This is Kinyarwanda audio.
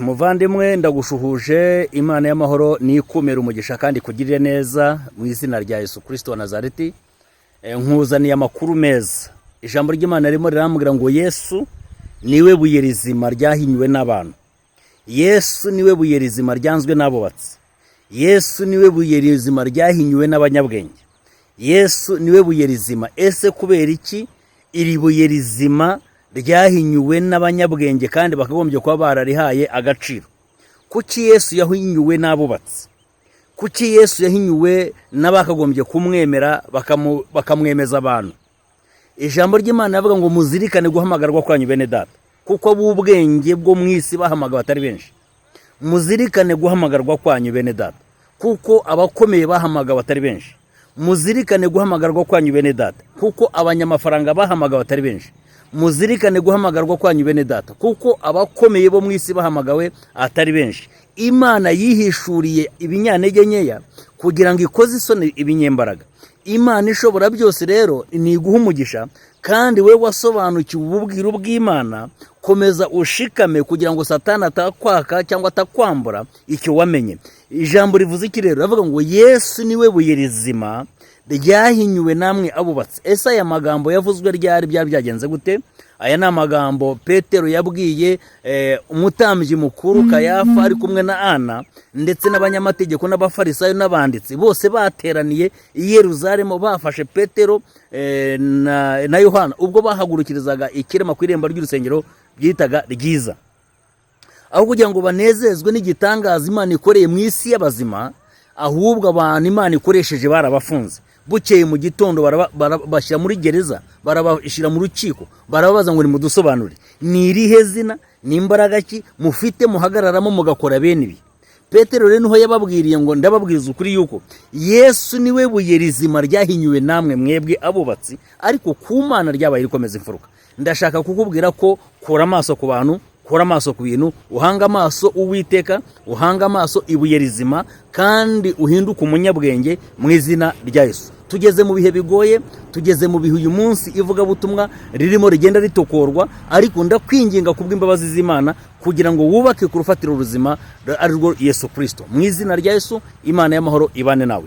Muvandimwe ndagushuhuje, Imana y'amahoro nikumera umugisha kandi kugirire neza mu izina rya Yesu Kristo wa Nazareti. Nkuzaniye amakuru meza. Ijambo ry'Imana ririmo rirambwira ngo Yesu niwe buye rizima ryahinyuwe n'abantu. Yesu niwe buye rizima ryanzwe n'abubatsi. Yesu niwe buye rizima ryahinyuwe n'abanyabwenge. Yesu niwe buye rizima. Ese kubera iki iri buye rizima ryahinyuwe n'abanyabwenge kandi bakagombye kuba bararihaye agaciro? Kuki Yesu yahinyuwe n'abubatsi? Kuki Yesu yahinyuwe n'abakagombye kumwemera bakamwemeza abantu? Ijambo ry'Imana yavuga ngo muzirikane guhamagarwa kwanyu bene data, kuko ab'ubwenge bwo mu isi bahamagawe batari benshi. Muzirikane guhamagarwa kwanyu bene data, kuko abakomeye bahamagawe batari benshi. Muzirikane guhamagarwa kwanyu bene data, kuko abanyamafaranga bahamagawe batari benshi. Muzirikane guhamagarwa kwanyu bene data, kuko abakomeye bo mu isi bahamagawe atari benshi. Imana yihishuriye ibinyantege nkeya kugira ngo ikoze isoni ibinyembaraga. Imana ishobora byose rero ni guha umugisha, kandi we wasobanukiwe ububwiro bw'Imana, komeza ushikame kugira ngo Satani atakwaka cyangwa atakwambura icyo wamenye. Ijambo rivuze iki rero? Ravuga ngo Yesu niwe buye rizima ryahinyuwe namwe abubatsi. Ese aya magambo yavuzwe ryari byagenze gute? Aya ni amagambo Petero yabwiye umutambyi mukuru Kayafa ari kumwe na Ana, ndetse n'abanyamategeko n'abafarisayo n'abanditsi bose bateraniye i Yerusalemu, bafashe Petero na Yohana ubwo bahagurukirizaga ikirema ku irembo ry'urusengero byitaga Ryiza. Aho kugira ngo banezezwe n'igitangaza Imana ikoreye mu isi y'abazima, ahubwo abantu Imana ikoresheje barabafunze. Bukeye mu gitondo barabashyira muri gereza, barabashyira mu rukiko, barababaza ngo nimudusobanurire ni irihe zina n'imbaraga ki mufite muhagararamo mugakora bene ibi. Petero rero niho yababwiriye ngo ndababwiriza ukuri yuko Yesu niwe buye rizima ryahinyuwe namwe mwebwe abubatsi, ariko ku Mana ryabaye rikomeza imfuruka. Ndashaka kukubwira ko kura amaso ku bantu, kura amaso ku bintu, uhanga amaso Uwiteka, uhanga amaso ibuye rizima, kandi uhinduke umunyabwenge mu izina rya Yesu. Tugeze mu bihe bigoye, tugeze mu bihe uyu munsi ivugabutumwa ririmo rigenda ritokorwa, ariko ndakwinginga kubw'imbabazi z'Imana kugira ngo wubake ku rufatiro ruzima ari rwo Yesu Kristo. Mu izina rya Yesu, Imana y'amahoro ibane nawe.